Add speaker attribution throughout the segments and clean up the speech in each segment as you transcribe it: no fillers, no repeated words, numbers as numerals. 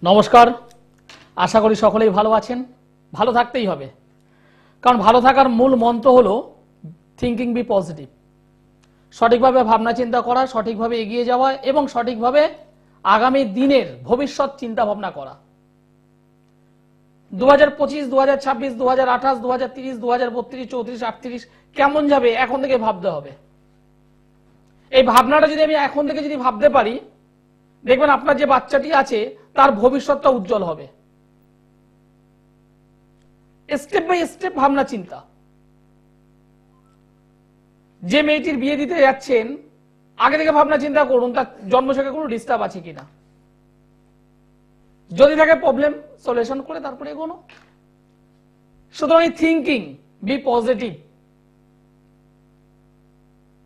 Speaker 1: নমস্কার, আশা করি সকলেই ভালো আছেন। ভালো থাকতেই হবে, কারণ ভালো থাকার মূল মন্ত্র হলো থিঙ্কিং বি পজিটিভ। সঠিকভাবে ভাবনা চিন্তা করা, সঠিকভাবে এগিয়ে যাওয়া এবং সঠিকভাবে আগামী দিনের ভবিষ্যৎ চিন্তা ভাবনা করা। 2025, 2026, 2028, 2030, 2032, 34, 38 কেমন যাবে এখন থেকে ভাবতে হবে। এই ভাবনাটা যদি আমি এখন থেকে যদি ভাবতে পারি, দেখবেন আপনার যে বাচ্চাটি আছে তার ভবিষ্যৎটা উজ্জ্বল হবে। স্টেপ বাই স্টেপ ভাবনা চিন্তা। যে মেয়েটির বিয়ে দিতে যাচ্ছেন, আগে থেকে ভাবনা চিন্তা করুন তার জন্মছকে কোনো ডিস্টার্ব আছে কিনা। যদি থাকে প্রবলেম সলিউশন করে তারপরে এগোনো। সুতরাং থিঙ্কিং বি পজিটিভ।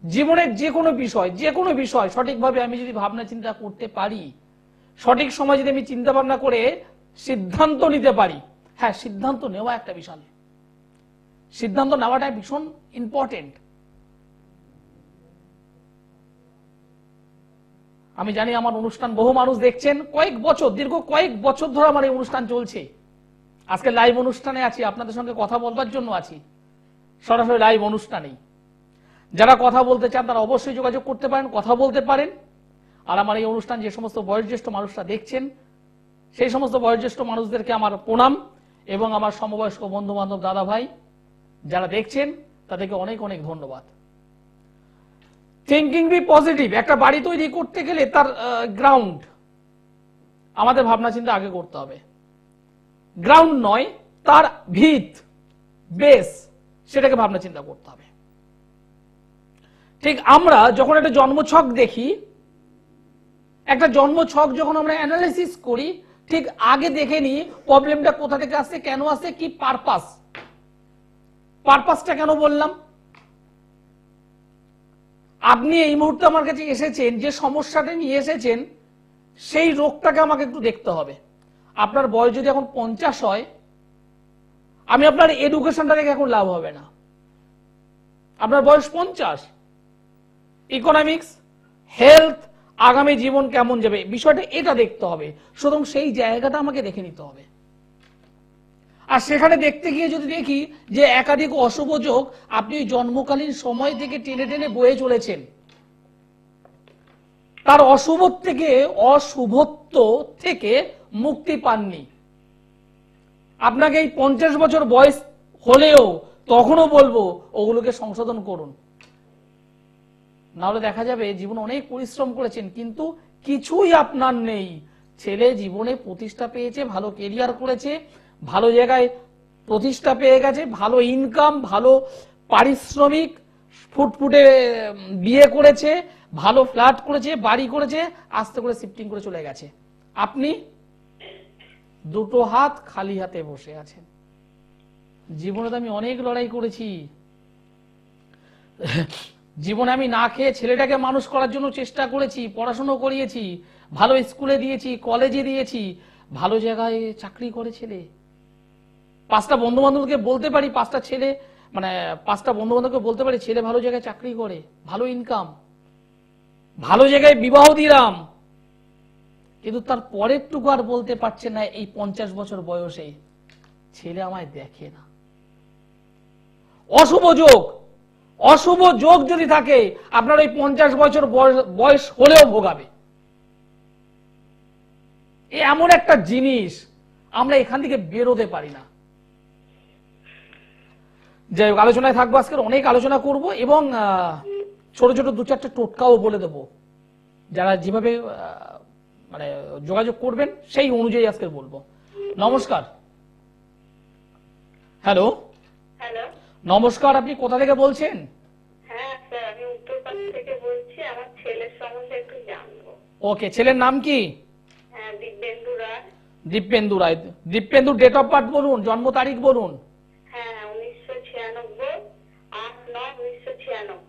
Speaker 1: জীবনের যে কোনো বিষয় সঠিকভাবে আমি যদি ভাবনা চিন্তা করতে পারি, সঠিক সময় যদি আমি চিন্তা ভাবনা করে সিদ্ধান্ত নিতে পারি। হ্যাঁ, সিদ্ধান্ত নেওয়া একটা বিশাল, সিদ্ধান্ত নেওয়াটা ভীষণ ইম্পর্টেন্ট। আমি জানি আমার অনুষ্ঠান বহু মানুষ দেখছেন, দীর্ঘ কয়েক বছর ধরে আমার এই অনুষ্ঠান চলছে। আজকে লাইভ অনুষ্ঠানে আছি, আপনাদের সঙ্গে কথা বলবার জন্য আছি, সরাসরি লাইভ অনুষ্ঠানেই। যারা কথা বলতে চান তারা অবশ্যই যোগাযোগ করতে পারেন, কথা বলতে পারেন। আর আমার এই অনুষ্ঠান যে সমস্ত বয়োজ্যেষ্ঠ মানুষরা দেখছেন, সেই সমস্ত বয়োজ্যেষ্ঠ মানুষদেরকে আমার প্রণাম, এবং আমার সমবয়স্ক বন্ধু বান্ধব দাদা ভাই যারা দেখছেন তাদেরকে অনেক অনেক ধন্যবাদ। Thinking be positive. একটা বাড়ি তৈরি করতে গেলে তার গ্রাউন্ড আমাদের ভাবনা চিন্তা আগে করতে হবে। গ্রাউন্ড নয়, তার ভিত, বেস, সেটাকে ভাবনা চিন্তা করতে হবে। ঠিক আমরা যখন একটা জন্মছক দেখি, একটা জন্মছক যখন আমরা অ্যানালাইসিস করি, ঠিক আগে দেখে নিই প্রবলেমটা কোথা থেকে আসছে, কেন আসছে, কি পারপাসটা কেন বললাম। আপনি এই মুহূর্তে আমার কাছে এসেছেন, যে সমস্যাটা নিয়ে এসেছেন সেই রোগটাকে আমাকে একটু দেখতে হবে। আপনার বয়স যদি এখন 50 হয়, আমি আপনার এডুকেশনটা দেখে এখন লাভ হবে না। আপনার বয়স 50, ইকোনমিক্স, হেলথ, আগামী জীবন কেমন যাবে, বিষয়টা এটা দেখতে হবে। সুতরাং সেই জায়গাটা আমাকে দেখে নিতে হবে। আর সেখানে দেখতে গিয়ে যদি দেখি যে একাধিক অশুভ যোগ আপনি জন্মকালীন সময় থেকে টেনে টেনে বয়ে চলেছেন, তার অশুভত্ব থেকে মুক্তি পাননি, আপনাকে এই 50 বছর বয়স হলেও তখনও বলবো ওগুলোকে সংশোধন করুন। নাহলে দেখা যাবে জীবন অনেক পরিশ্রম করেছেন কিন্তু কিছুই আপনার নেই। ছেলে জীবনে প্রতিষ্ঠা পেয়েছে, ভালো কেরিয়ার করেছে, ভালো জায়গায় প্রতিষ্ঠা পেয়ে গেছে, ভালো ইনকাম, ভালো পারিশ্রমিক, ফুটফুটে বিয়ে করেছে, ভালো ফ্ল্যাট করেছে, বাড়ি করেছে, আস্তে করে শিফটিং করে চলে গেছে। আপনি দুটো হাত খালি হাতে বসে আছেন। জীবনে তো আমি অনেক লড়াই করেছি। জীবনে আমি না খেয়ে ছেলেটাকে মানুষ করার জন্য চেষ্টা করেছি, পড়াশোনা করিয়েছি, ভালো স্কুলে দিয়েছি, কলেজে দিয়েছি, ভালো জায়গায় চাকরি করে ছেলে। 5টা বন্ধু বান্ধবকে বলতে পারি, 5টা বন্ধু বান্ধবকে বলতে পারি ছেলে ভালো জায়গায় চাকরি করে, ভালো ইনকাম, ভালো জায়গায় বিবাহ দিলাম, কিন্তু তার পরের টুকু আর বলতে পারছে না এই 50 বছর বয়সে ছেলে আমায় দেখে না। অশুভ যোগ যদি থাকে আপনার ওই 50 বছর বয়স হলেও ভোগাবে। এমন একটা জিনিস, আমরা এখান থেকে বেরোতে পারি না। যাই হোক, আলোচনায় থাকবো, আজকের অনেক আলোচনা করব এবং ছোট ছোট 2-4টা টোটকাও বলে দেবো। যারা যেভাবে যোগাযোগ করবেন সেই অনুযায়ী আজকে বলবো। নমস্কার। হ্যালো, নমস্কার, আপনি কোথা থেকে বলছেন?
Speaker 2: হ্যাঁ স্যার, আমি উত্তরপাড়া থেকে বলছি। আমার ছেলের সম্বন্ধে একটু জানবো।
Speaker 1: ওকে, ছেলের নাম কি?
Speaker 2: হ্যাঁ, দিব্যেন্দু রায়।
Speaker 1: দিব্যেন্দু রায়। দিব্যেন্দুর ডেট অফ বার্থ বলুন, জন্ম তারিখ বলুন।
Speaker 2: হ্যাঁ, 1996, 8/9/1996।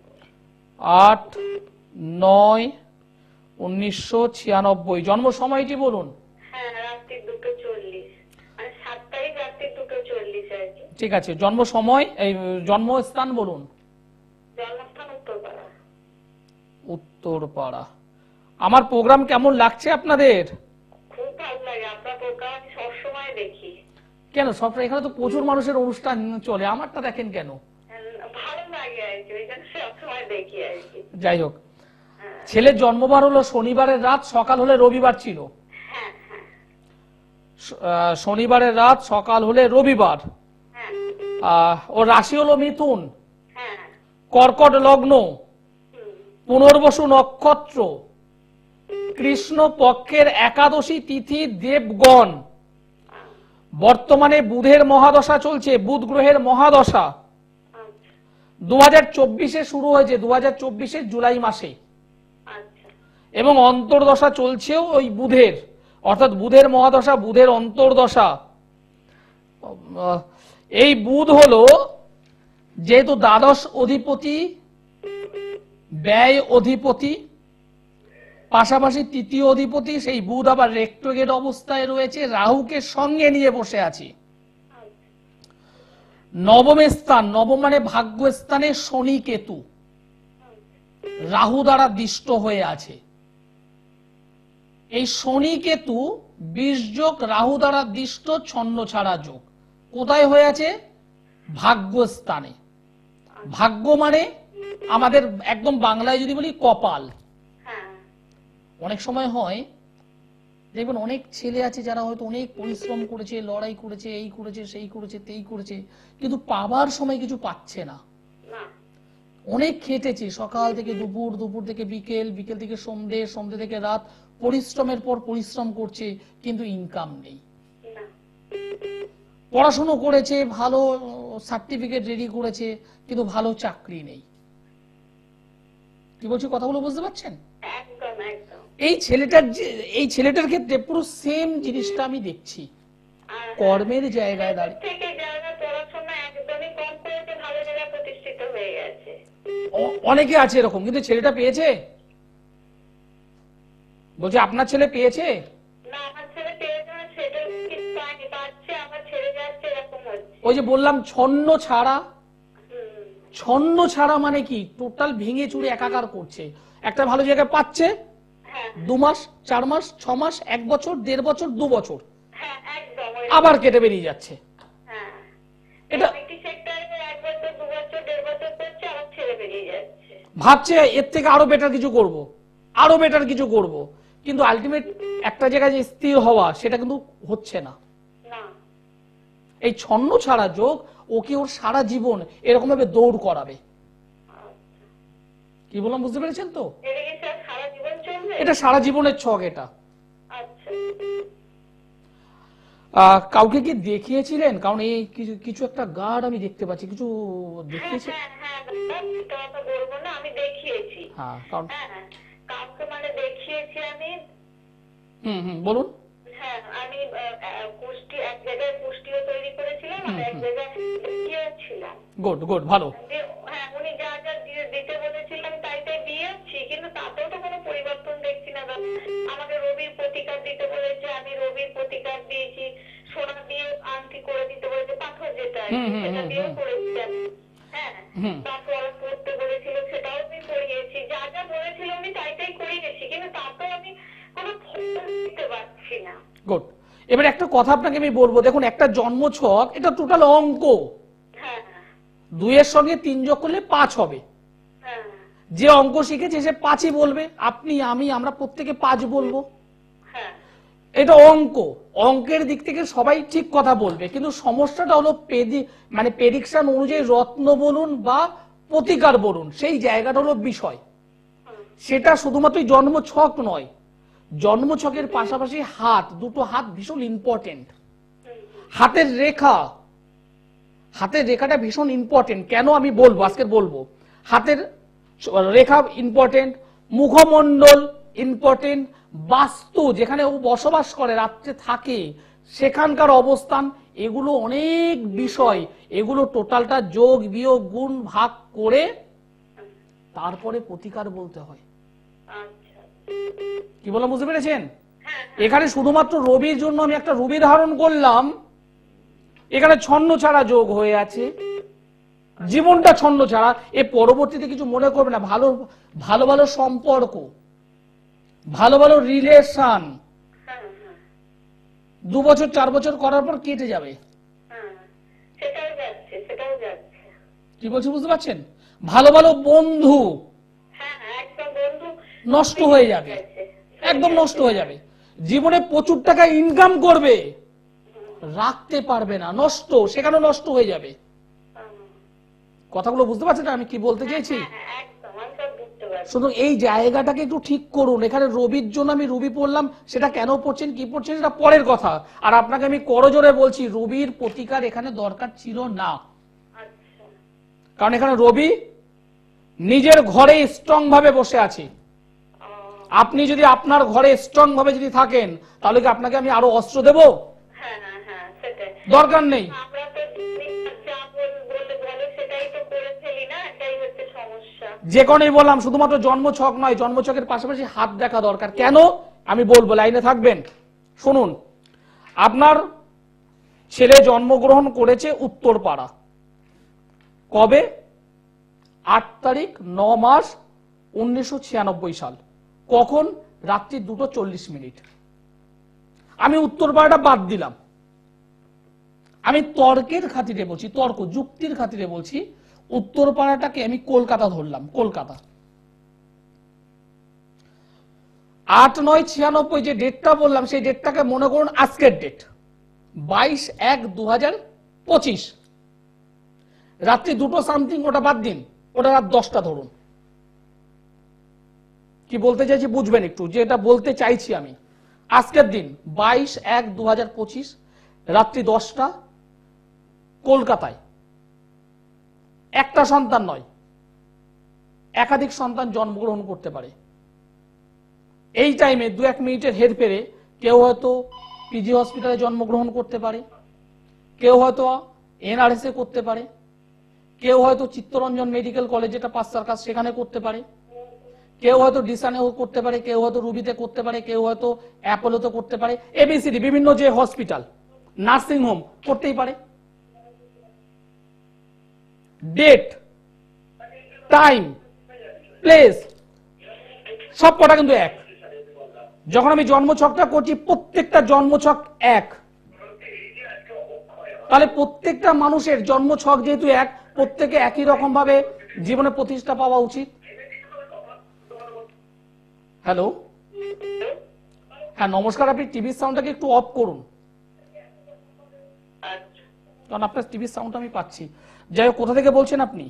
Speaker 1: 8/9/1996। জন্ম সময়টি বলুন।
Speaker 2: হ্যাঁ, রাত্রি 2:40, মানে 7 তারিখ রাত্রি 2:40 আর কি।
Speaker 1: ঠিক আছে, জন্ম সময়, এই জন্মস্থান বলুন।
Speaker 2: জন্মস্থান উত্তরপাড়া।
Speaker 1: উত্তরপাড়া। আমার প্রোগ্রাম কেমন লাগছে আপনাদের?
Speaker 2: খুব ভালো লাগে, আপনার প্রোগ্রাম আমি সবসময় দেখি।
Speaker 1: কেন সবটা? এখানে তো প্রচুর মানুষের অনুষ্ঠান চলে, আমারটা দেখেন কেন?
Speaker 2: ভালো লাগে আর কি, ওই জন্য সবসময় দেখি আর কি।
Speaker 1: যাই হোক, ছেলের জন্মবার হলো শনিবারের রাত, সকাল হলে রবিবার ছিল।
Speaker 2: হ্যাঁ হ্যাঁ
Speaker 1: শনিবারের রাত, সকাল হলে রবিবার।
Speaker 2: হ্যাঁ
Speaker 1: ওর রাশি হলো মিথুন,
Speaker 2: হ্যাঁ
Speaker 1: কর্কট লগ্ন, পুনর্বসু নক্ষত্র, কৃষ্ণ পক্ষের একাদশী তিথি, দেবগণ। বর্তমানে বুধের মহাদশা চলছে, বুধ গ্রহের মহাদশা 2024-এ শুরু হয়েছে, 2024-এর জুলাই মাসে,
Speaker 2: আচ্ছা
Speaker 1: এবং অন্তর্দশা চলছেও ওই বুধের, অর্থাৎ বুধের মহাদশা, বুধের অন্তর্দশা। এই বুধ হলো যেহেতু দ্বাদশ অধিপতি, ব্যয় অধিপতি, পাশাপাশি তৃতীয় অধিপতি, সেই বুধ আবার রেট্রোগেট অবস্থায় রয়েছে, রাহুকে সঙ্গে নিয়ে বসে আছে। নবমের স্থান, নবম মানে ভাগ্যস্থানে শনি কেতু রাহু দ্বারা দিষ্ট হয়ে আছে। এই শনি কেতু 20 যোগ, রাহু দ্বারা দিষ্ট ছন্ন ছাড়া যোগ। কোথায় হয়ে আছে? ভাগ্যস্থানে। ভাগ্য মানে আমাদের একদম বাংলায় যদি বলি কপাল।
Speaker 2: হ্যাঁ
Speaker 1: অনেক সময় হয় দেখবেন অনেক ছেলে আছে যারা হয়তো অনেক পরিশ্রম করেছে, লড়াই করেছে, এই করেছে, সেই করেছে, তেই করেছে, কিন্তু পাবার সময় কিছু পাচ্ছে না।
Speaker 2: না
Speaker 1: অনেক খেটেছে, সকাল থেকে দুপুর, দুপুর থেকে বিকেল, বিকেল থেকে সন্ধে, সন্ধে থেকে রাত, পরিশ্রমের পর পরিশ্রম করছে, কিন্তু ইনকাম নেই।
Speaker 2: না
Speaker 1: পড়াশোনা করেছে, ভালো সার্টিফিকেট রেডি করেছে, কিন্তু ভালো চাকরি নেই। কি বলছি কথাগুলো বুঝতে পারছেন?
Speaker 2: একদম একদম।
Speaker 1: এই ছেলেটার ক্ষেত্রে পুরো সেম জিনিসটা আমি দেখছি।
Speaker 2: আর
Speaker 1: কর্মের জায়গায় দাঁড়িয়ে
Speaker 2: থেকে যারা পড়াশোনা একদমই কম করেছে, ভালো জায়গায় প্রতিষ্ঠিত হয়ে গেছে।
Speaker 1: অনেকে আছে এরকম, কিন্তু ছেলেটা পেয়েছে? বলছি আপনার ছেলে পেয়েছে?
Speaker 2: না, আমার ছেলে পেয়েছে না, সেটা কিছু পায়নি, পাচ্ছে আমার ছেড়ে যাচ্ছে, এরকম হচ্ছে।
Speaker 1: ওই যে বললাম ছন্ন ছাড়া,
Speaker 2: হুম,
Speaker 1: ছন্ন ছাড়া মানে কি টোটাল ভেঙে চুরে একাকার করছে। একটা ভালো জায়গায় পাচ্ছে,
Speaker 2: হ্যাঁ
Speaker 1: 2 মাস, 4 মাস, 6 মাস, 1 বছর, 1.5 বছর, 2 বছর,
Speaker 2: হ্যাঁ একদম ওই
Speaker 1: আবার কেটে বেরিয়ে যাচ্ছে।
Speaker 2: হ্যাঁ।
Speaker 1: এটা
Speaker 2: আইটি সেক্টরে 1 বছর 2 বছর 1.5 বছর করছে, আবার ছেড়ে বেরিয়ে যাচ্ছে।
Speaker 1: ভাবছে এর থেকে আরো বেটার কিছু করব, আরো বেটার কিছু করব, কিন্তু আলটিমেট একটা জায়গায় যে স্থির হওয়া সেটা কিন্তু হচ্ছে না।
Speaker 2: না
Speaker 1: এই ছন্ন ছাড়া যোগ ওকে ওর সারা জীবন এরকম ভাবে দৌড় করাবে। কি বললাম বুঝতে পেরেছেন তো?
Speaker 2: এটা কি স্যার সারা জীবন চলবে?
Speaker 1: এটা সারা জীবনের ছক। এটা
Speaker 2: আচ্ছা
Speaker 1: কাউকে কি দেখিয়েছিলেন? কারণ এই কিছু একটা গার্ড আমি দেখতে পাচ্ছি, কিছু
Speaker 2: হ্যাঁ
Speaker 1: দেখিয়েছে?
Speaker 2: হ্যাঁ হ্যাঁ দাদা, এটা কথা বলবো না, আমি দেখিয়েছি।
Speaker 1: হ্যাঁ, কারণ
Speaker 2: হ্যাঁ হ্যাঁ, কাউকে মানে দেখিয়েছি আমি।
Speaker 1: বলুন।
Speaker 2: হ্যাঁ আমি কুষ্টি, এক জায়গায় কুষ্টিও তৈরি করেছিলাম, আর এক জায়গায় দিয়েছিলাম।
Speaker 1: গুড গুড, ভালো।
Speaker 2: হ্যাঁ উনি যা যা দিতে বলেছিলাম তাই তাই দিয়েছি, কিন্তু তাতেও তো কোনো পরিবর্তন দেখছি না। আমাকে রবির প্রতিকার দিতে বলেছে, আমি রবির প্রতিকার দিয়েছি। সোনা দিয়ে আংটি করে দিতে বলেছে, পাথর যেটা আর কি, সেটা দিয়েও করেছি আমি। হ্যাঁ তারপর পড়তে বলেছিল, সেটাও আমি করিয়েছি। যা যা বলেছিল আমি তাই তাই করিয়েছি, কিন্তু তাতেও আমি কোনো ফল দিতে পারছি না।
Speaker 1: গুড। এবার একটা কথা আপনাকে আমি বলবো, দেখুন একটা জন্ম ছক এটা টোটাল অঙ্ক।
Speaker 2: হ্যাঁ
Speaker 1: 2 এর সঙ্গে 3 যোগ করলে 5 হবে।
Speaker 2: হ্যাঁ
Speaker 1: যে অঙ্ক শিখেছে সে 5ই বলবে, আপনি আমি আমরা প্রত্যেকে 5 বলবো।
Speaker 2: হ্যাঁ
Speaker 1: এটা অঙ্ক, অঙ্কের দিক থেকে সবাই ঠিক কথা বলবে, কিন্তু সমস্যাটা হলো মানে প্রেডিকশন অনুযায়ী রত্ন বলুন বা প্রতিকার বলুন, সেই জায়গাটা হলো বিষয়। সেটা শুধুমাত্র জন্ম ছক নয়, জন্ম ছকের পাশাপাশি হাত, দুটো হাত ভীষণ ইম্পর্টেন্ট। হাতের রেখা, হাতের রেখাটা ভীষণ ইম্পর্টেন্ট। কেন আমি বলবো, আজকে বলবো। হাতের রেখা ইম্পর্টেন্ট, মুখমণ্ডল ইম্পর্টেন্ট, বাস্তু যেখানে ও বসবাস করে, রাত্রে থাকে, সেখানকার অবস্থান, এগুলো অনেক বিষয়। এগুলো টোটালটা যোগ বিয়োগ গুণ ভাগ করে তারপরে প্রতিকার বলতে হয়।
Speaker 2: আচ্ছা
Speaker 1: কি বললাম বুঝতে পেরেছেন?
Speaker 2: হ্যাঁ
Speaker 1: এখানে শুধুমাত্র রবির জন্য আমি একটা রবি ধারণ করলাম, এখানে ছন্ন ছাড়া যোগ হয়ে আছে, জীবনটা ছন্ন ছাড়া। এ পরবর্তীতে কিছু মনে করবে না, ভালো ভালো ভালো সম্পর্ক, ভালো ভালো রিলেশন,
Speaker 2: হ্যাঁ হ্যাঁ
Speaker 1: 2 বছর 4 বছর করার পর কেটে যাবে।
Speaker 2: হ্যাঁ, সেটাও যাচ্ছে, সেটাও যাচ্ছে।
Speaker 1: কি বলছি বুঝতে পারছেন? ভালো ভালো বন্ধু
Speaker 2: হ্যাঁ হ্যাঁ, একদম বন্ধু
Speaker 1: নষ্ট হয়ে যাবে, একদম নষ্ট হয়ে যাবে। জীবনে প্রচুর টাকা ইনকাম করবে, রাখতে পারবে না, নষ্ট, সেখানে নষ্ট হয়ে যাবে। কথাগুলো বুঝতে পারছেন আমি কি বলতে চাইছি?
Speaker 2: একদম, আমি সব বুঝতে পারছি।
Speaker 1: শুধু এই জায়গাটাকে একটু ঠিক করুন। এখানে রবির জন্য আমি রবি পড়লাম, সেটা কেন পড়ছেন কি পড়ছেন সেটা পরের কথা। আর আপনাকে আমি করজোরে বলছি, রবির প্রতিকার এখানে দরকার ছিল না।
Speaker 2: আচ্ছা,
Speaker 1: কারণ এখানে রবি নিজের ঘরে স্ট্রং ভাবে বসে আছে। আপনি যদি আপনার ঘরে স্ট্রং ভাবে যদি থাকেন, তাহলে কি আপনাকে আমি আরো অস্ত্র দেব?
Speaker 2: হ্যাঁ হ্যাঁ হ্যাঁ, সেটাই।
Speaker 1: দরকার নেই।
Speaker 2: আমরা তো যা বললে বলে সেটাই তো করে ফেলি না, এটাই হচ্ছে সমস্যা।
Speaker 1: যে কারণেই বললাম, শুধুমাত্র জন্মছক নয়, জন্মছকের পাশাপাশি হাত দেখা দরকার। কেন আমি বলবো, লাইনে থাকবেন, শুনুন। আপনার ছেলে জন্মগ্রহণ করেছে উত্তরপাড়া, কবে? 8 তারিখ 9 মাস 1996 সাল। কখন? রাত্রি 2:40। আমি উত্তরপাড়াটা বাদ দিলাম, আমি তর্কের খাতিরে বলছি, তর্ক যুক্তির খাতিরে বলছি। উত্তরপাড়াটাকে আমি কলকাতা ধরলাম, কলকাতা। 8/9/96 যে ডেটটা বললাম, সেই ডেটটাকে মনে করুন আজকের ডেট, 22/1/2025, রাত্রি 2টো সামথিং, ওটা বাদ দিন, ওটা রাত 10টা ধরুন। কি বলতে চাইছি বুঝবেন একটু, যে এটা বলতে চাইছি আমি। আজকের দিন 22/1/2025, রাত্রি 10টা, কলকাতায় একটা সন্তান নয়, একাধিক সন্তান জন্মগ্রহণ করতে পারে। এই টাইমে 2-1 মিনিটের হেরফেরে কেউ হয়তো পিজি হসপিটালে জন্মগ্রহণ করতে পারে, কেউ হয়তো এনআরএস এ করতে পারে, কেউ হয়তো চিত্তরঞ্জন মেডিকেল কলেজ, যেটা 5 সার্কাস, সেখানে করতে পারে, কেউ হয়তো ডিসানেও করতে পারে, কেউ হয়তো রুবিতে করতে পারে, কেউ হয়তো অ্যাপোলোতে করতে পারে, এবিসিডি বিভিন্ন যে হসপিটাল, নার্সিং হোম করতেই পারে। ডেট, টাইম, প্লেস সব কটা কিন্তু এক। যখন আমি জন্মছকটা করছি, প্রত্যেকটা জন্মছক এক, তাহলে প্রত্যেকটা মানুষের জন্মছক যেহেতু এক, প্রত্যেকে একই রকম ভাবে জীবনে প্রতিষ্ঠা পাওয়া উচিত। হ্যালো, হ্যাঁ নমস্কার, আপনি টিভির সাউন্ডটাকে একটু অফ করুন, কারণ আপনার টিভির সাউন্ড আমি পাচ্ছি। যাই হোক, কোথা থেকে বলছেন আপনি?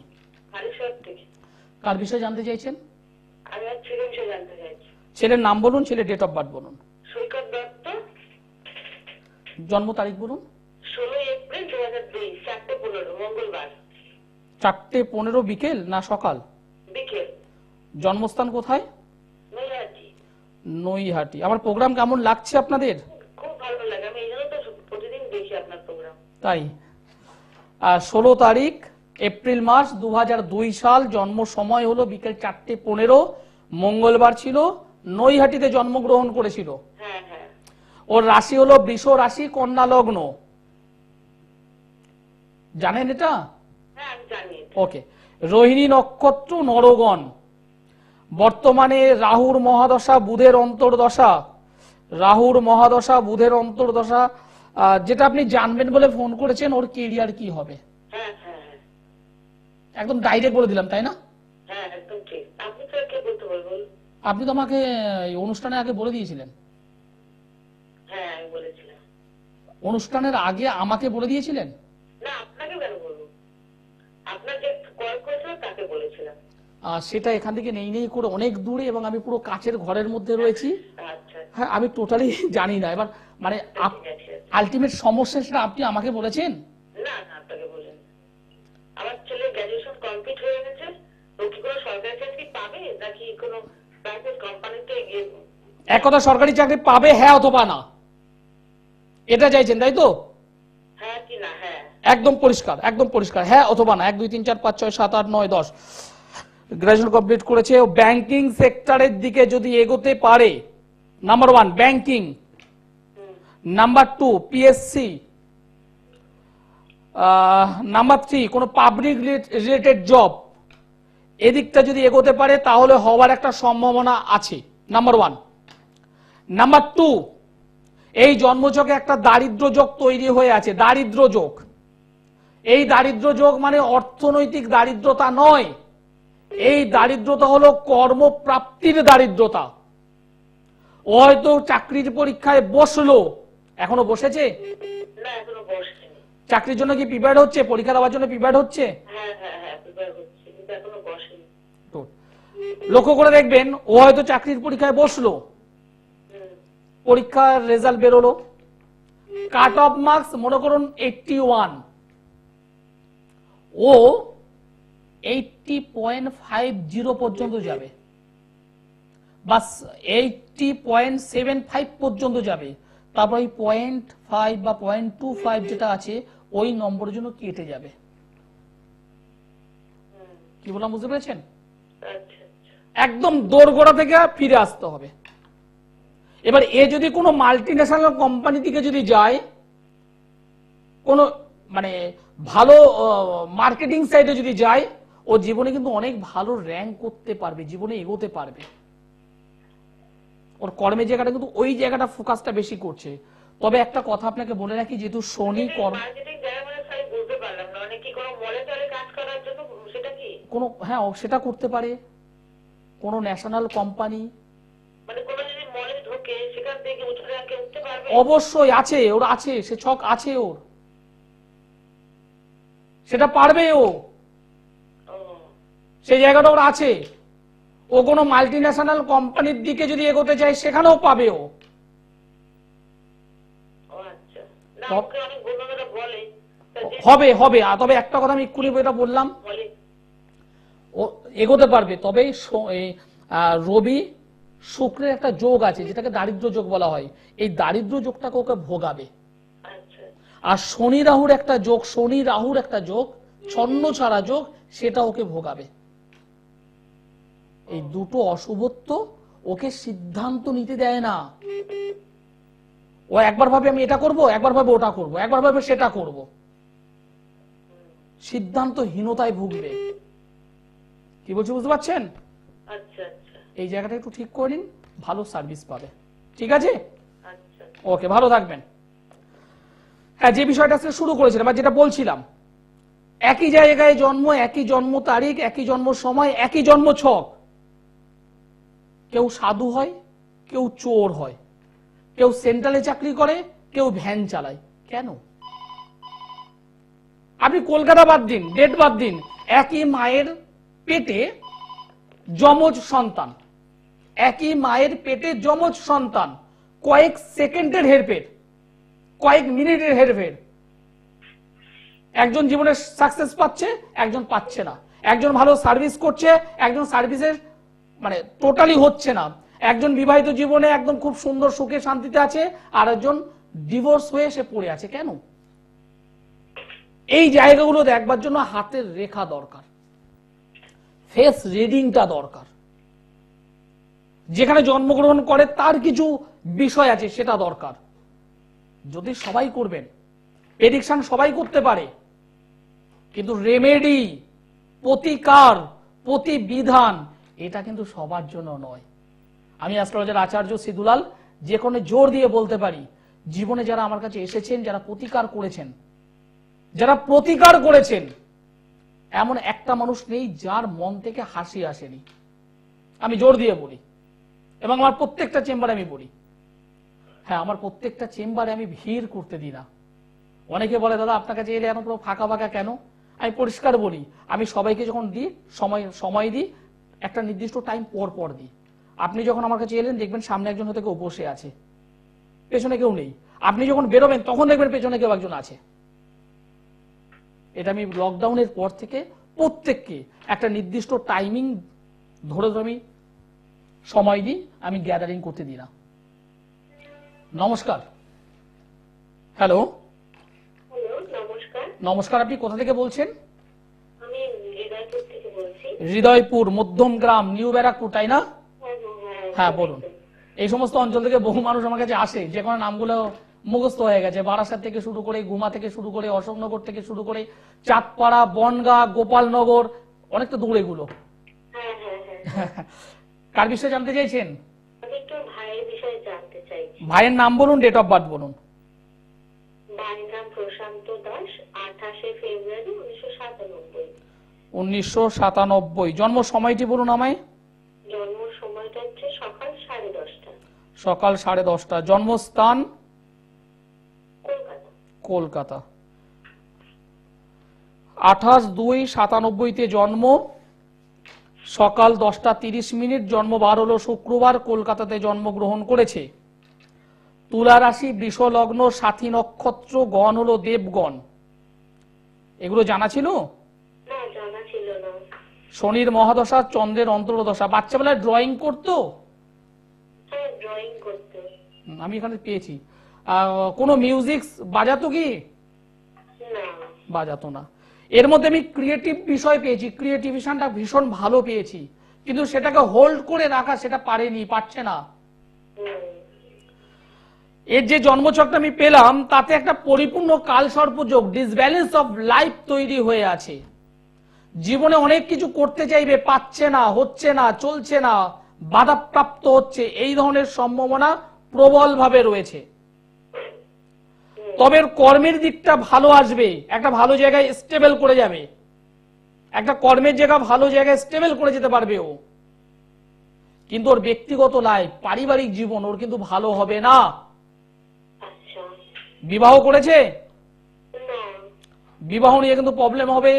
Speaker 1: কার বিষয়ে জানতে চাইছেন? ছেলের নাম বলুন, ছেলের ডেট অফ বার্থ বলুন, জন্ম তারিখ বলুন।
Speaker 2: 16 এপ্রিল 2002, 4:15 মঙ্গলবার।
Speaker 1: 4:15 বিকেল না সকাল?
Speaker 2: বিকেল।
Speaker 1: জন্মস্থান কোথায়?
Speaker 2: নৈহাটি।
Speaker 1: নৈহাটি। আমার প্রোগ্রাম কেমন লাগছে আপনাদের?
Speaker 2: খুব ভালো লাগে, আমি এই জন্য তো প্রতিদিন দেখি আপনার প্রোগ্রাম।
Speaker 1: তাই 16 তারিখ এপ্রিল মাস 2002 সাল, জন্ম সময় হলো বিকেল 4:15, মঙ্গলবার ছিল, নৈহাটিতে জন্মগ্রহণ করেছিল।
Speaker 2: হ্যাঁ হ্যাঁ।
Speaker 1: ওর রাশি হলো বৃষ রাশি, কন্যা লগ্ন, জানেন এটা?
Speaker 2: হ্যাঁ আমি জানি।
Speaker 1: ওকে। রোহিণী নক্ষত্র, নরগণ। বর্তমানে রাহুর মহাদশা, বুধের অন্তর্দশা, রাহুর মহাদশা, বুধের অন্তর্দশা। যেটা আপনি জানবেন বলে ফোন করেছেন, ওর কেরিয়ার কি হবে।
Speaker 2: হ্যাঁ হ্যাঁ হ্যাঁ,
Speaker 1: একদম ডাইরেক্ট বলে দিলাম, তাই না?
Speaker 2: হ্যাঁ একদম ঠিক। আপনি তো কে বলতে বলবেন?
Speaker 1: আপনি তো আমাকে এই অনুষ্ঠানের আগে বলে দিয়েছিলেন।
Speaker 2: হ্যাঁ আমি বলেছিলাম।
Speaker 1: অনুষ্ঠানের আগে আমাকে বলে দিয়েছিলেন?
Speaker 2: না, আপনাকে কেন বলবো, আপনার যে কল করেছিল তাকে বলেছিলাম।
Speaker 1: সেটা এখান থেকে নেই করে অনেক দূরে, এবং আমি পুরো কাচের ঘরের মধ্যে রয়েছি।
Speaker 2: আচ্ছা।
Speaker 1: হ্যাঁ, আমি টোটালি জানি না। এবার মানে আলটিমেট সমস্যা সেটা আপনি আমাকে বলেছেন।
Speaker 2: না না, আপনাকে বলেন। আমার ছেলে গ্র্যাজুয়েশন কমপ্লিট হয়ে গেছে, ও কি কোনো সরকারি চাকরি পাবে নাকি কোনো প্রাইভেট কোম্পানিতে গিয়ে?
Speaker 1: এক কথা, সরকারি চাকরি পাবে হ্যাঁ অথবা না, এটা চাইছেন তাই তো?
Speaker 2: হ্যাঁ কি না? হ্যাঁ
Speaker 1: একদম পরিষ্কার, একদম পরিষ্কার, হ্যাঁ অথবা না। 1 2 3 4 5 6 7 8 9 10 গ্রাজুয়েশন কমপ্লিট করেছে। ব্যাংকিং সেক্টরের দিকে যদি এগোতে পারে, number 1 banking, number 2 PSC, number 3 কোনো পাবলিক রিলেটেড জব, এদিকটা যদি এগোতে পারে তাহলে হওয়ার একটা সম্ভাবনা আছে, নাম্বার 1। নাম্বার 2, এই জন্মযোগে একটা দারিদ্র যোগ তৈরি হয়ে আছে, দারিদ্র যোগ। এই দারিদ্র যোগ মানে অর্থনৈতিক দারিদ্রতা নয়, এই দারিদ্রতা হলো কর্মপ্রাপ্তির দারিদ্রতা। ও হয়তো চাকরির পরীক্ষায় বসলো, এখনো বসেছে?
Speaker 2: না, এখনো বসেনি।
Speaker 1: চাকরির জন্য কি প্রিপেয়ার হচ্ছে, পরীক্ষা দেওয়ার জন্য প্রিপেয়ার হচ্ছে?
Speaker 2: হ্যাঁ হ্যাঁ হ্যাঁ, প্রিপেয়ার হচ্ছে, কিন্তু এখনো বসেনি।
Speaker 1: লক্ষ্য করে দেখবেন, ও হয়তো চাকরির পরীক্ষায় বসলো, পরীক্ষার রেজাল্ট বেরোলো, কাট অফ মার্কস মনে করুন 81, ও 80.50 পর্যন্ত যাবে, বাস 80.75 পর্যন্ত যাবে। তারপর ওই 0.5 বা 0.25 যেটা আছে ওই নম্বরের জন্য কেটে যাবে। কি বললাম বুঝতে পেরেছেন? একদম দোরগোড়া থেকে ফিরে আসতে হবে। এবার এ যদি কোনো মাল্টি ন্যাশনাল কোম্পানি থেকে যদি যায়, কোনো মানে ভালো মার্কেটিং সাইডে যদি যায়, ও জীবনে কিন্তু অনেক ভালো র্যাঙ্ক করতে পারবে, জীবনে এগোতে পারবে। ওর কর্মের জায়গাটা কিন্তু ওই জায়গাটা ফোকাসটা বেশি করছে। তবে একটা কথা আপনাকে বলে রাখি, যেহেতু শনি কর্ম কোনো, হ্যাঁ সেটা করতে পারে, কোনো ন্যাশনাল কোম্পানি অবশ্যই আছে, ওর আছে, সে ছক আছে ওর, সেটা পারবে ও, সেই জায়গাটা ওর আছে। ও কোনো মাল্টি ন্যাশনাল কোম্পানির দিকে যদি এগোতে চায় সেখানেও পাবে ও। হবে হবে, তবে একটা কথা আমি এক্ষুনি এটা বললাম, ও এগোতে পারবে। তবে রবি শুক্রের একটা যোগ আছে যেটাকে দারিদ্র যোগ বলা হয়, এই দারিদ্র যোগটাকে ওকে ভোগাবে। আর শনি রাহুর একটা যোগ, শনি রাহুর একটা যোগ, ছন্ন ছাড়া যোগ, সেটা ওকে ভোগাবে। এই দুটো অশুভত্ব ওকে সিদ্ধান্ত নিতে দেয় না। ও একবার ভাবে আমি এটা করব, একবার ভাবে ওটা করব, একবার ভাবে সেটা করব, সিদ্ধান্তহীনতায় ভুগবে। কি বলছি বুঝতে পারছেন? এই জায়গাটা একটু ঠিক করে নিন, ভালো সার্ভিস পাবে। ঠিক আছে, ওকে, ভালো থাকবেন। হ্যাঁ, যে বিষয়টা আজকে শুরু করেছিলাম বা যেটা বলছিলাম, একই জায়গায় জন্ম, একই জন্ম তারিখ, একই জন্ম সময়, একই জন্ম ছক, কেউ সাধু হয়, কেউ চোর হয়, কেউ সেন্ট্রালে চাকরি করে, কেউ ভ্যান চালায়। কেন? আপনি কলকাতা বাদ দিন, ডেট বাদ দিন, একই মায়ের পেটে যমজ সন্তান, একই মায়ের পেটে যমজ সন্তান, কয়েক সেকেন্ডের হেরফের, কয়েক মিনিটের হেরফের, একজন জীবনে সাকসেস পাচ্ছে, একজন পাচ্ছে না, একজন ভালো সার্ভিস করছে, একজন সার্ভিসের মানে টোটালি হচ্ছে না, একজন বিবাহিত জীবনে একদম খুব সুন্দর সুখে শান্তিতে আছে, আর একজন ডিভোর্স হয়ে সে পড়ে আছে। কেন? এই জায়গাগুলো দেখবার জন্য হাতের রেখা দরকার, ফেস রিডিংটা দরকার, যেখানে জন্মগ্রহণ করে তার কিছু বিষয় আছে সেটা দরকার। যদি সবাই করবেন, প্রেডিকশন সবাই করতে পারে, কিন্তু রেমেডি, প্রতিকার, প্রতিবিধান এটা কিন্তু সবার জন্য নয়। আমি অ্যাস্ট্রোলজার আচার্য সিধুলাল যে কোনো জোর দিয়ে বলতে পারি, জীবনে যারা আমার কাছে এসেছেন, যারা প্রতিকার করেছেন, যারা প্রতিকার করেছেন, এমন একটা মানুষ নেই যার মন থেকে হাসি আসেনি। আমি জোর দিয়ে বলি, এবং আমার প্রত্যেকটা চেম্বারে আমি বলি, হ্যাঁ আমার প্রত্যেকটা চেম্বারে আমি ভিড় করতে দিই না। অনেকে বলে দাদা আপনার কাছে এলে এখন পুরো ফাঁকা ফাঁকা কেন? আমি পরিষ্কার বলি, আমি সবাইকে যখন দিই সময় দিই, একটা নির্দিষ্ট টাইম পর পর দিই। আপনি যখন আমার কাছে এলেন দেখবেন সামনে একজন হয়তো কেউ বসে আছে, পেছনে কেউ নেই। আপনি যখন বেরোবেন তখন দেখবেন পেছনে কেউ একজন আছে। এটা আমি লকডাউনের পর থেকে প্রত্যেককে একটা নির্দিষ্ট টাইমিং ধরে আমি সময় দিই, আমি গ্যাদারিং করতে দিই না। নমস্কার। হ্যালো, নমস্কার, আপনি কোথা থেকে বলছেন?
Speaker 2: আমি হৃদয়পুর থেকে বলছি।
Speaker 1: হৃদয়পুর, মধ্যম গ্রাম, নিউ ব্যারাকপুর, তাই না? হ্যাঁ বলুন। এই সমস্ত অঞ্চল থেকে বহু মানুষ আমার কাছে আসে, যে কোনো নামগুলো মুখস্থ হয়ে গেছে, বারাসাত থেকে শুরু করে, গুমা থেকে শুরু করে, অশোকনগর থেকে শুরু করে, চাঁদপাড়া, বনগাঁ, গোপালনগর, অনেকটা দূর এগুলো। কার বিষয়ে জানতে চাইছেন?
Speaker 2: একটু ভাইয়ের বিষয়ে জানতে চাইছি।
Speaker 1: ভাইয়ের নাম বলুন, ডেট অফ বার্থ বলুন।
Speaker 2: ভাইয়ের নাম প্রশান্ত দাস, 28শে ফেব্রুয়ারি 1997।
Speaker 1: 1997। জন্ম সময়টি বলুন আমায়।
Speaker 2: জন্ম সময়টা হচ্ছে সকাল 10:30টা।
Speaker 1: সকাল 10:30। জন্মস্থান
Speaker 2: কলকাতা।
Speaker 1: কলকাতা। 28/2/97 জন্ম, সকাল 10:30। জন্মবার হলো শুক্রবার, কলকাতাতে জন্মগ্রহণ করেছে। তুলা রাশি, বৃষ লগ্ন, সাথী নক্ষত্র, গণ হলো দেবগণ। এগুলো জানা ছিল?
Speaker 2: না, জানা ছিল না।
Speaker 1: শনির মহাদশা, চন্দ্রের অন্তর্দশা। বাচ্চাবেলায় ড্রয়িং করতো?
Speaker 2: হ্যাঁ, ড্রয়িং করতে।
Speaker 1: আমি এখানে পেয়েছি। কোনো মিউজিক বাজাতো কি?
Speaker 2: না।
Speaker 1: বাজাতো না। এর মধ্যে আমি ক্রিয়েটিভ বিষয় পেয়েছি, ক্রিয়েটিভিশনটা ভীষণ ভালো পেয়েছি, কিন্তু সেটাকে হোল্ড করে রাখা সেটা পারছে না। এর যে জন্মচক্রটা আমি পেলাম তাতে একটা পরিপূর্ণ কালসর্পযোগ, ডিসব্যালেন্স অফ লাইফ তৈরি হয়ে আছে। জীবনে অনেক কিছু করতে চাইবে, পাচ্ছে না, হচ্ছে না, চলছে না, বাধাপ্রাপ্ত হচ্ছে, এই ধরনের সম্ভাবনা প্রবলভাবে রয়েছে। তবে কর্মের দিকটা ভালো আসবে, একটা ভালো জায়গায় স্টেবল করে যাবে, একটা কর্মের জায়গা ভালো জায়গায় স্টেবল করে যেতে পারবে ও। কিন্তু ওর ব্যক্তিগত লাইফ, পারিবারিক জীবন ওর কিন্তু ভালো হবে না। বিবাহ করেছে? বিবাহ নিয়ে কিন্তু প্রবলেম হবে।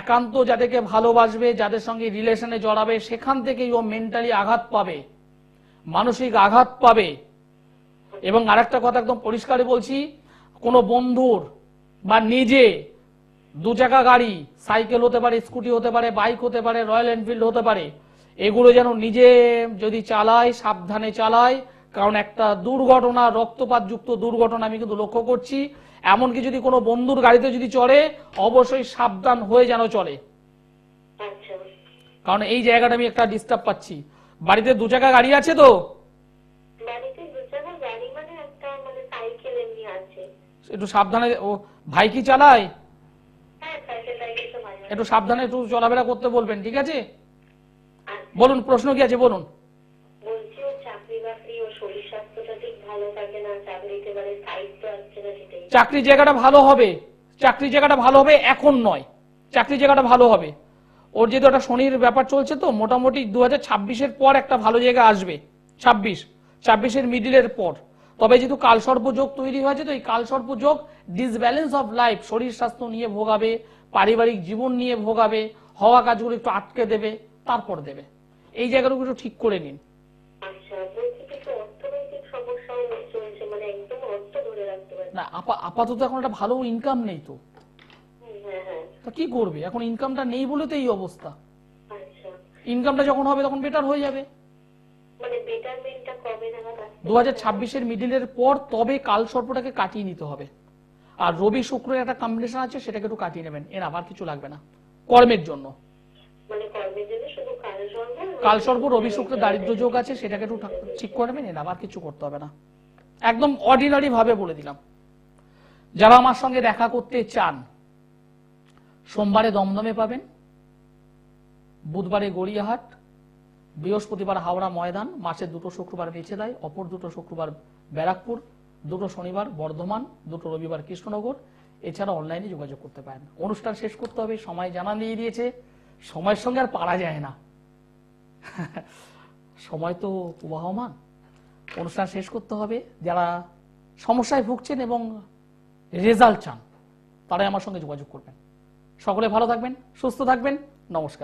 Speaker 1: একান্ত যাদেরকে ভালোবাসবে, যাদের সঙ্গে রিলেশনে জড়াবে, সেখান থেকেই ও মেন্টালি আঘাত পাবে, মানসিক আঘাত পাবে। এবং আরেকটা কথা একদম পরিষ্কারই বলছি, কোনো বন্ধুর বা নিজে 2 চাকা গাড়ি, সাইকেল হতে পারে, স্কুটি হতে পারে, বাইক হতে পারে, রয়্যাল এনফিল্ড হতে পারে, এগুলো যেন নিজে যদি চালায় সাবধানে চালায়। কারণ একটা দুর্ঘটনা, রক্তপাতযুক্ত দুর্ঘটনা আমি কিন্তু লক্ষ্য করছি। এমনকি যদি কোনো বন্ধুর গাড়িতে যদি চড়ে, অবশ্যই সাবধান হয়ে যেন চলে। কারণ এই জায়গাটা আমি একটা ডিস্টার্ব পাচ্ছি। বাড়িতে 2 চাকা গাড়ি আছে তো? একটু সাবধানে। ও ভাই কি চালায়? একটু সাবধানে একটু চলাফেরা করতে বলবেন, ঠিক আছে? বলুন, প্রশ্ন কি আছে বলুন। চাকরি জায়গাটা ভালো হবে, চাকরি জায়গাটা ভালো হবে, এখন নয়। চাকরি জায়গাটা ভালো হবে। ওর যেহেতু একটা শনির ব্যাপার চলছে, তো মোটামুটি 2026-এর পর একটা ভালো জায়গা আসবে। 26-এর মিডিলের পর। তবে যেহেতু কালসর্পযোগ তৈরি হয়েছে, তো এই কালসর্পযোগ ডিসব্যালেন্স অফ লাইফ, শরীর স্বাস্থ্য নিয়ে ভোগাবে, পারিবারিক জীবন নিয়ে ভোগাবে, হওয়া কাজগুলো একটু আটকে দেবে, তারপর দেবে। এই জায়গাগুলো একটু ঠিক করে নিন। না, আপাতত এখন একটা ভালো ইনকাম নেই তো। তা কি করবে? এখন ইনকামটা নেই বলে তো এই অবস্থা। ইনকামটা যখন হবে তখন বেটার হয়ে যাবে। 2026-এর মিডিলের পর তবে কালসর্পটাকে কাটিয়ে নিতে হবে। আর রবি শুক্রের একটা কম্বিনেশন আছে, সেটাকে একটু কাটিয়ে নেবেন, এর আবার কিছু লাগবে না কর্মের জন্য। কালসর্প, রবি শুক্রের দারিদ্র যোগ আছে, সেটাকে একটু ঠিক করে নেবেন, এর আবার কিছু করতে হবে না। একদম অর্ডিনারি ভাবে বলে দিলাম। যারা আমার সঙ্গে দেখা করতে চান, সোমবারে দমদমে পাবেন, বুধবারে গড়িয়াহাট, বৃহস্পতিবার হাওড়া ময়দান, মাসে 2 শুক্রবার মেছেদায়, অপর 2 শুক্রবার ব্যারাকপুর, 2 শনিবার বর্ধমান, 2 রবিবার কৃষ্ণনগর। এছাড়া অনলাইনে যোগাযোগ করতে পারেন। অনুষ্ঠান শেষ করতে হবে, সময় জানা দিয়ে দিয়েছে। সময়ের সঙ্গে আর পারা যায় না, সময় তো প্রবাহমান। অনুষ্ঠান শেষ করতে হবে। যারা সমস্যায় ভুগছেন এবং রেজাল্ট চান, তারাই আমার সঙ্গে যোগাযোগ করবেন। সকলে ভালো থাকবেন, সুস্থ থাকবেন। নমস্কার।